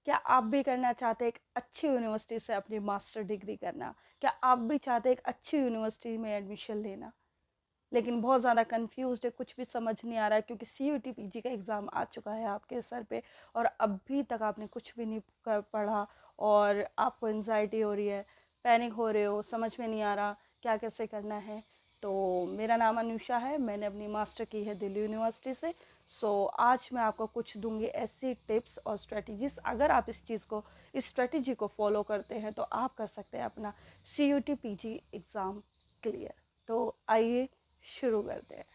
क्या आप भी करना चाहते हैं एक अच्छी यूनिवर्सिटी से अपनी मास्टर डिग्री करना? क्या आप भी चाहते हैं एक अच्छी यूनिवर्सिटी में एडमिशन लेना, लेकिन बहुत ज़्यादा कंफ्यूज्ड है, कुछ भी समझ नहीं आ रहा है क्योंकि CUT PG का एग्ज़ाम आ चुका है आपके सर पे और अभी तक आपने कुछ भी नहीं कर पढ़ा और आपको एनजाइटी हो रही है, पैनिक हो रहे हो, समझ में नहीं आ रहा क्या कैसे करना है? तो मेरा नाम अनुषा है, मैंने अपनी मास्टर की है दिल्ली यूनिवर्सिटी से। आज मैं आपको कुछ दूंगी ऐसी टिप्स और स्ट्रेटजीज, अगर आप इस स्ट्रेटजी को फॉलो करते हैं तो आप कर सकते हैं अपना CUT PG एग्ज़ाम क्लियर। तो आइए शुरू करते हैं।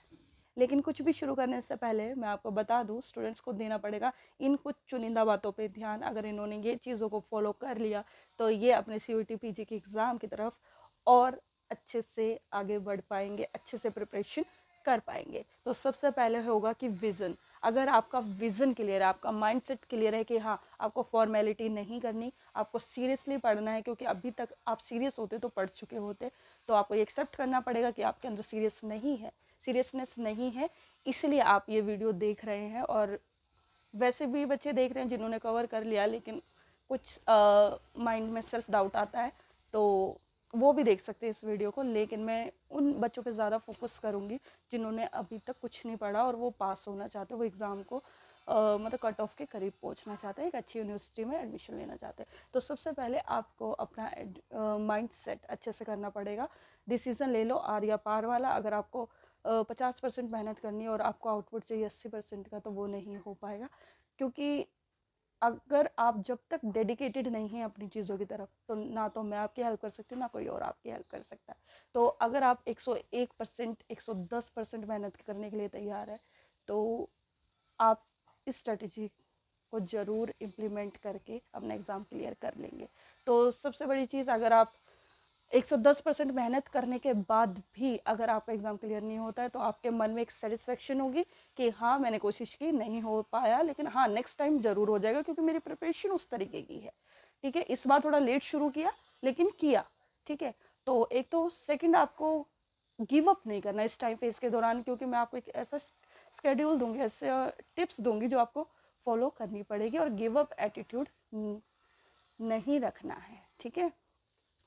लेकिन कुछ भी शुरू करने से पहले मैं आपको बता दूं, स्टूडेंट्स को देना पड़ेगा इन कुछ चुनिंदा बातों पे ध्यान। अगर इन्होंने ये चीज़ों को फॉलो कर लिया तो ये अपने CUT PG के एग्ज़ाम की तरफ और अच्छे से आगे बढ़ पाएंगे, अच्छे से प्रिपरेशन कर पाएंगे। तो सबसे पहले होगा कि विज़न। अगर आपका विज़न क्लियर है, आपका माइंडसेट क्लियर है कि हाँ आपको फॉर्मेलिटी नहीं करनी, आपको सीरियसली पढ़ना है, क्योंकि अभी तक आप सीरियस होते तो पढ़ चुके होते, तो आपको ये एक्सेप्ट करना पड़ेगा कि आपके अंदर सीरियसनेस नहीं है, इसलिए आप ये वीडियो देख रहे हैं। और वैसे भी बच्चे देख रहे हैं जिन्होंने कवर कर लिया, लेकिन कुछ माइंड में सेल्फ डाउट आता है तो वो भी देख सकते हैं इस वीडियो को। लेकिन मैं उन बच्चों पे ज़्यादा फोकस करूँगी जिन्होंने अभी तक कुछ नहीं पढ़ा और वो पास होना चाहते हैं, वो एग्ज़ाम को मतलब कट ऑफ के करीब पहुंचना चाहते हैं, एक अच्छी यूनिवर्सिटी में एडमिशन लेना चाहते हैं। तो सबसे पहले आपको अपना माइंड सेट अच्छे से करना पड़ेगा। डिसीज़न ले लो आर या पार वाला। अगर आपको 50% मेहनत करनी है और आपको आउटपुट चाहिए 80% का, तो वो नहीं हो पाएगा, क्योंकि अगर आप जब तक डेडिकेटेड नहीं हैं अपनी चीज़ों की तरफ, तो ना तो मैं आपकी हेल्प कर सकती हूँ, ना कोई और आपकी हेल्प कर सकता है। तो अगर आप 101%, 110% मेहनत करने के लिए तैयार है, तो आप इस स्ट्रेटजी को ज़रूर इम्प्लीमेंट करके अपना एग्ज़ाम क्लियर कर लेंगे। तो सबसे बड़ी चीज़, अगर आप 110% मेहनत करने के बाद भी अगर आपका एग्ज़ाम क्लियर नहीं होता है, तो आपके मन में एक सेटिस्फेक्शन होगी कि हाँ मैंने कोशिश की, नहीं हो पाया, लेकिन हाँ नेक्स्ट टाइम ज़रूर हो जाएगा क्योंकि मेरी प्रिपरेशन उस तरीके की है। ठीक है, इस बार थोड़ा लेट शुरू किया लेकिन किया। ठीक है, तो एक तो सेकंड, आपको गिव अप नहीं करना इस टाइम फेज के दौरान, क्योंकि मैं आपको एक ऐसा स्केड्यूल दूंगी, ऐसे टिप्स दूंगी जो आपको फॉलो करनी पड़ेगी, और गिव अप एटीट्यूड नहीं रखना है। ठीक है,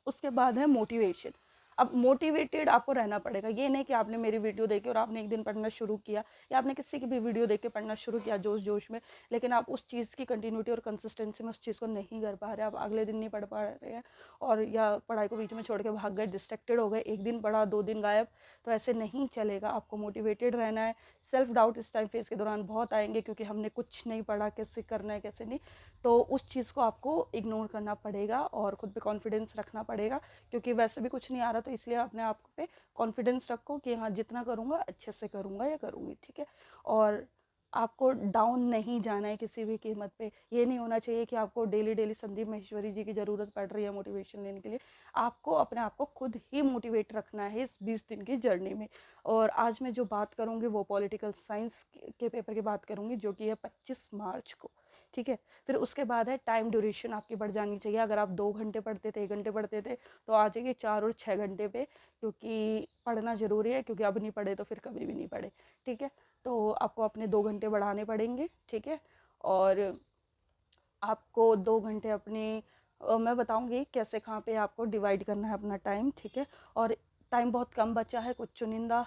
उसके बाद है मोटिवेशन। अब मोटिवेटेड आपको रहना पड़ेगा, ये नहीं कि आपने मेरी वीडियो देखी और आपने एक दिन पढ़ना शुरू किया, या आपने किसी की भी वीडियो देख के पढ़ना शुरू किया जोश जोश में, लेकिन आप उस चीज़ की कंटिन्यूटी और कंसिस्टेंसी में उस चीज़ को नहीं कर पा रहे, आप अगले दिन नहीं पढ़ पा रहे हैं, और या पढ़ाई को बीच में छोड़ के भाग गए, डिस्ट्रैक्टेड हो गए, एक दिन पढ़ा 2 दिन गायब, तो ऐसे नहीं चलेगा। आपको मोटिवेटेड रहना है। सेल्फ डाउट इस टाइम फेज के दौरान बहुत आएंगे, क्योंकि हमने कुछ नहीं पढ़ा, कैसे करना है कैसे नहीं, तो उस चीज़ को आपको इग्नोर करना पड़ेगा और खुद पे कॉन्फिडेंस रखना पड़ेगा, क्योंकि वैसे भी कुछ नहीं आ रहा, तो इसलिए अपने आप पे कॉन्फिडेंस रखो कि हाँ जितना करूँगा अच्छे से करूँगा या करूँगी। ठीक है, और आपको डाउन नहीं जाना है किसी भी कीमत पे। ये नहीं होना चाहिए कि आपको डेली डेली संदीप महेश्वरी जी की ज़रूरत पड़ रही है मोटिवेशन लेने के लिए। आपको अपने आप को खुद ही मोटिवेट रखना है इस 20 दिन की जर्नी में। और आज मैं जो बात करूँगी वो पॉलिटिकल साइंस के पेपर की बात करूँगी, जो कि है 25 मार्च को। ठीक है, फिर उसके बाद है टाइम ड्यूरेशन आपकी बढ़ जानी चाहिए। अगर आप 2 घंटे पढ़ते थे, 1 घंटे पढ़ते थे, तो आ जाइए 4 और 6 घंटे पे, क्योंकि पढ़ना ज़रूरी है, क्योंकि अब नहीं पढ़े तो फिर कभी भी नहीं पढ़े। ठीक है, तो आपको अपने 2 घंटे बढ़ाने पड़ेंगे। ठीक है, और आपको 2 घंटे अपने मैं बताऊंगी कैसे कहाँ पे आपको डिवाइड करना है अपना टाइम। ठीक है, और टाइम बहुत कम बचा है, कुछ चुनिंदा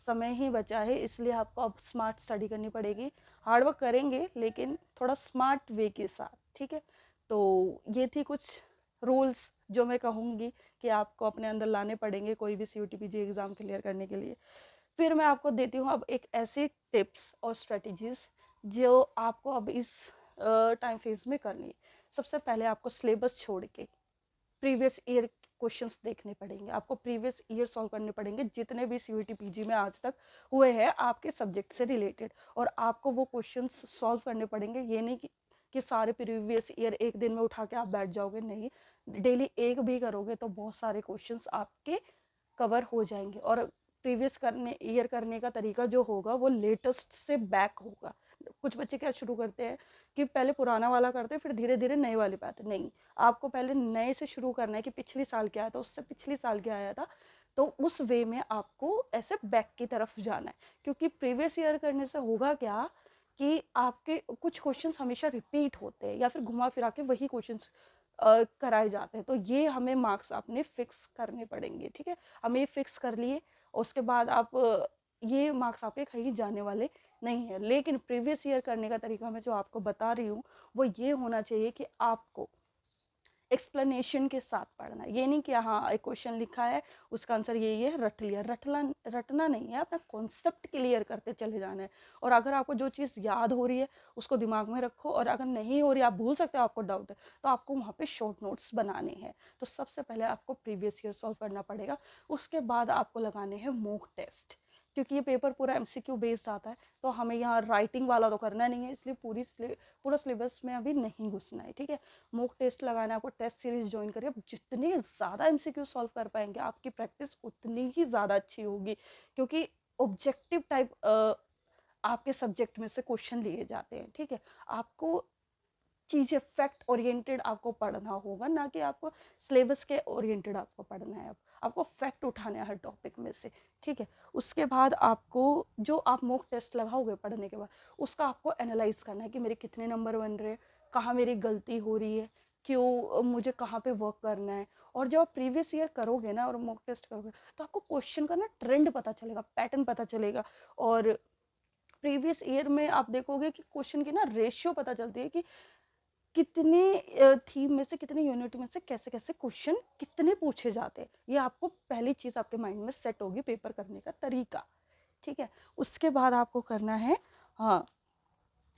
समय ही बचा है, इसलिए आपको अब स्मार्ट स्टडी करनी पड़ेगी। हार्डवर्क करेंगे लेकिन थोड़ा स्मार्ट वे के साथ। ठीक है, तो ये थी कुछ रूल्स जो मैं कहूँगी कि आपको अपने अंदर लाने पड़ेंगे कोई भी CUT PG एग्ज़ाम क्लियर करने के लिए। फिर मैं आपको देती हूँ अब एक ऐसी टिप्स और स्ट्रेटजीज जो आपको अब इस टाइम फेज में करनी है। सबसे पहले आपको सिलेबस छोड़ के प्रीवियस ईयर क्वेश्चंस देखने पड़ेंगे, आपको प्रीवियस ईयर सॉल्व करने पड़ेंगे जितने भी CUT PG में आज तक हुए हैं आपके सब्जेक्ट से रिलेटेड, और आपको वो क्वेश्चंस सॉल्व करने पड़ेंगे। ये नहीं कि सारे प्रीवियस ईयर एक दिन में उठा के आप बैठ जाओगे, नहीं, डेली एक भी करोगे तो बहुत सारे क्वेश्चंस आपके कवर हो जाएंगे। और प्रीवियस ईयर करने का तरीका जो होगा वो लेटेस्ट से बैक होगा। कुछ बच्चे क्या शुरू करते हैं कि पहले पुराना वाला करते हैं फिर धीरे धीरे नए वाले पे आते, नहीं, आपको पहले नए से शुरू करना है कि पिछले साल क्या आया था, उससे पिछले साल क्या आया था, तो उस वे में आपको ऐसे बैक की तरफ जाना है। क्योंकि प्रीवियस ईयर करने से होगा क्या कि आपके कुछ क्वेश्चंस हमेशा रिपीट होते हैं या फिर घुमा फिरा के वही क्वेश्चंस कराए जाते हैं, तो ये हमें मार्क्स अपने फिक्स करने पड़ेंगे, ठीक है। हमें ये फिक्स कर लिए, उसके बाद आप ये मार्क्स आपके कहीं जाने वाले नहीं है। लेकिन प्रीवियस ईयर करने का तरीका मैं जो आपको बता रही हूँ वो ये होना चाहिए कि आपको एक्सप्लेनेशन के साथ पढ़ना है। ये नहीं कि हाँ एक क्वेश्चन लिखा है उसका आंसर ये है, रट लिया। रटना नहीं है, अपना कॉन्सेप्ट क्लियर करते चले जाना है। और अगर आपको जो चीज़ याद हो रही है उसको दिमाग में रखो, और अगर नहीं हो रही, आप भूल सकते हो, आपको डाउट है, तो आपको वहाँ पे शॉर्ट नोट्स बनाने हैं। तो सबसे पहले आपको प्रीवियस ईयर सॉल्व करना पड़ेगा। उसके बाद आपको लगाने हैं मॉक टेस्ट, क्योंकि ये पेपर पूरा एमसीक्यू बेस्ड आता है, तो हमें यहाँ राइटिंग वाला तो करना नहीं है, इसलिए पूरा सिलेबस में अभी नहीं घुसना है, ठीक है। मॉक टेस्ट लगाना है आपको, टेस्ट सीरीज ज्वाइन करिए। जितने ज़्यादा एमसीक्यू सॉल्व कर पाएंगे आपकी प्रैक्टिस उतनी ही ज़्यादा अच्छी होगी, क्योंकि ऑब्जेक्टिव टाइप आपके सब्जेक्ट में से क्वेश्चन लिए जाते हैं, ठीक है। आपको चीज़ें फैक्ट ओरिएंटेड आपको पढ़ना होगा, ना कि आपको सिलेबस के ओरिएंटेड आपको पढ़ना है। आपको फैक्ट उठाने हैं हर टॉपिक में से, ठीक है। उसके बाद आपको जो आप मॉक टेस्ट लगाओगे पढ़ने के बाद, उसका आपको एनालाइज करना है कि मेरे कितने नंबर बन रहे हैं, कहाँ मेरी गलती हो रही है, क्यों, मुझे कहाँ पे वर्क करना है। और जब आप प्रीवियस ईयर करोगे ना और मॉक टेस्ट करोगे, तो आपको क्वेश्चन का ना ट्रेंड पता चलेगा, पैटर्न पता चलेगा। और प्रीवियस ईयर में आप देखोगे कि क्वेश्चन की ना रेशियो पता चलती है कि कितने थीम में से, कितने यूनिट में से कैसे कैसे क्वेश्चन कितने पूछे जाते हैं। ये आपको पहली चीज़ आपके माइंड में सेट होगी, पेपर करने का तरीका, ठीक है। उसके बाद आपको करना है, हाँ,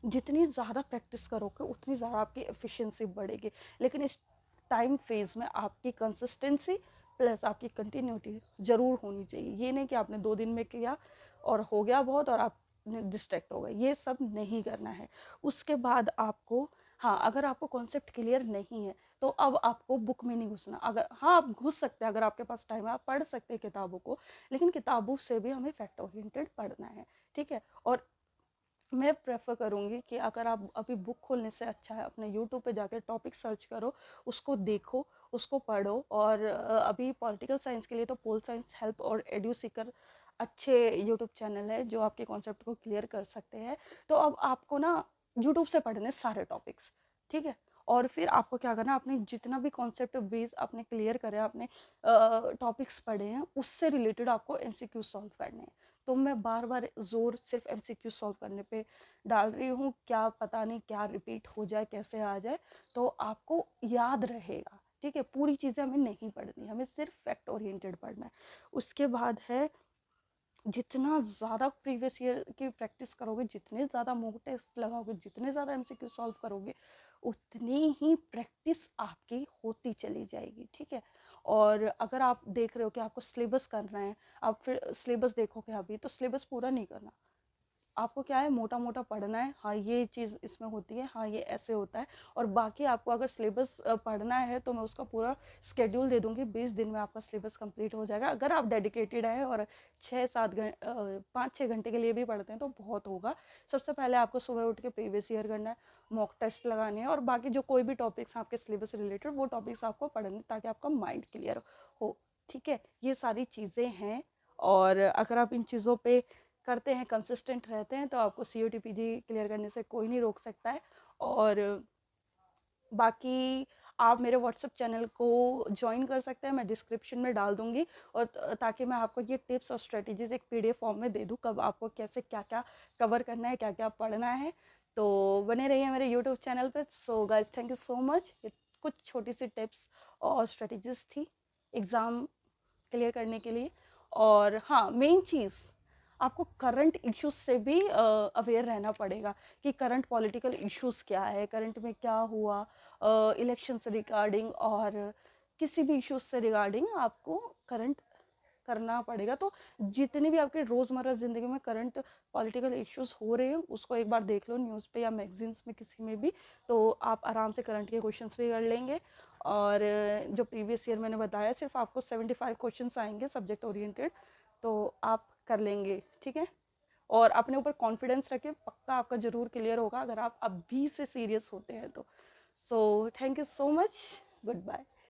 जितनी ज़्यादा प्रैक्टिस करोगे उतनी ज़्यादा आपकी एफिशिएंसी बढ़ेगी। लेकिन इस टाइम फेज में आपकी कंसिस्टेंसी प्लस आपकी कंटिन्यूटी ज़रूर होनी चाहिए। ये नहीं कि आपने 2 दिन में किया और हो गया बहुत और आप डिस्ट्रैक्ट हो गए, ये सब नहीं करना है। उसके बाद आपको, हाँ, अगर आपको कॉन्सेप्ट क्लियर नहीं है तो अब आपको बुक में नहीं घुसना। अगर, हाँ, आप घुस सकते हैं, अगर आपके पास टाइम है आप पढ़ सकते हैं किताबों को, लेकिन किताबों से भी हमें फैक्ट ओरिएंटेड पढ़ना है, ठीक है। और मैं प्रेफर करूँगी कि अगर आप अभी बुक खोलने से अच्छा है अपने यूट्यूब पे जाकर टॉपिक सर्च करो, उसको देखो, उसको पढ़ो। और अभी पॉलिटिकल साइंस के लिए तो पोल साइंस हेल्प और एड्यू सीकर अच्छे यूट्यूब चैनल है जो आपके कॉन्सेप्ट को क्लियर कर सकते हैं। तो अब आपको ना यूट्यूब से पढ़ने सारे टॉपिक्स, ठीक है। और फिर आपको क्या करना, आपने जितना भी कॉन्सेप्ट बेस आपने क्लियर करे, आपने टॉपिक्स पढ़े हैं, उससे रिलेटेड आपको एमसीक्यू सॉल्व करने हैं। तो मैं बार बार जोर सिर्फ एमसीक्यू सॉल्व करने पे डाल रही हूँ, क्या पता नहीं क्या रिपीट हो जाए, कैसे आ जाए, तो आपको याद रहेगा, ठीक है। पूरी चीज़ें हमें नहीं पढ़नी, हमें सिर्फ फैक्ट ओरिएंटेड पढ़ना है। उसके बाद है, जितना ज़्यादा प्रीवियस ईयर की प्रैक्टिस करोगे, जितने ज़्यादा मॉक टेस्ट लगाओगे, जितने ज़्यादा एमसीक्यू सॉल्व करोगे, उतनी ही प्रैक्टिस आपकी होती चली जाएगी, ठीक है। और अगर आप देख रहे हो कि आपको सिलेबस करना है, आप फिर सिलेबस देखोगे अभी, तो सिलेबस पूरा नहीं करना। आपको क्या है, मोटा मोटा पढ़ना है, हाँ ये चीज़ इसमें होती है, हाँ ये ऐसे होता है। और बाकी आपको अगर सिलेबस पढ़ना है तो मैं उसका पूरा स्केड्यूल दे दूँगी, 20 दिन में आपका सिलेबस कंप्लीट हो जाएगा। अगर आप डेडिकेटेड है और 5-6 घंटे के लिए भी पढ़ते हैं तो बहुत होगा। सबसे पहले आपको सुबह उठ के प्रीवियस ईयर करना है, मॉक टेस्ट लगाने हैं, और बाकी जो कोई भी टॉपिक्स आपके सिलेबस से रिलेटेड, वो टॉपिक्स आपको पढ़ने, ताकि आपका माइंड क्लियर हो, ठीक है। ये सारी चीज़ें हैं, और अगर आप इन चीज़ों पे करते हैं, कंसिस्टेंट रहते हैं, तो आपको COT PG क्लियर करने से कोई नहीं रोक सकता है। और बाकी आप मेरे व्हाट्सएप चैनल को ज्वाइन कर सकते हैं, मैं डिस्क्रिप्शन में डाल दूँगी, और ताकि मैं आपको ये टिप्स और स्ट्रेटजीज एक PDF फॉर्म में दे दूँ, कब आपको कैसे क्या क्या कवर करना है, क्या क्या पढ़ना है। तो बने रहिए मेरे यूट्यूब चैनल पर। So guys, thank you so much. ये कुछ छोटी सी टिप्स और स्ट्रेटजीज थी एग्ज़ाम क्लियर करने के लिए। और हाँ, मेन चीज़, आपको करंट इश्यूज से भी अवेयर रहना पड़ेगा कि करंट पॉलिटिकल इश्यूज क्या है, करंट में क्या हुआ, इलेक्शन से रिगार्डिंग और किसी भी इश्यूज से रिगार्डिंग आपको करंट करना पड़ेगा। तो जितने भी आपके रोज़मर्रा ज़िंदगी में करंट पॉलिटिकल इश्यूज हो रहे हैं, उसको एक बार देख लो न्यूज़ पे या मैगजीन्स में, किसी में भी, तो आप आराम से करंट के क्वेश्चंस भी कर लेंगे। और जो प्रीवियस ईयर मैंने बताया, सिर्फ आपको 75 क्वेश्चंस आएंगे सब्जेक्ट ओरिएंटेड, तो आप कर लेंगे, ठीक है। और अपने ऊपर कॉन्फिडेंस रखें, पक्का आपका ज़रूर क्लियर होगा अगर आप अभी से सीरियस होते हैं तो। So thank you so much, good bye.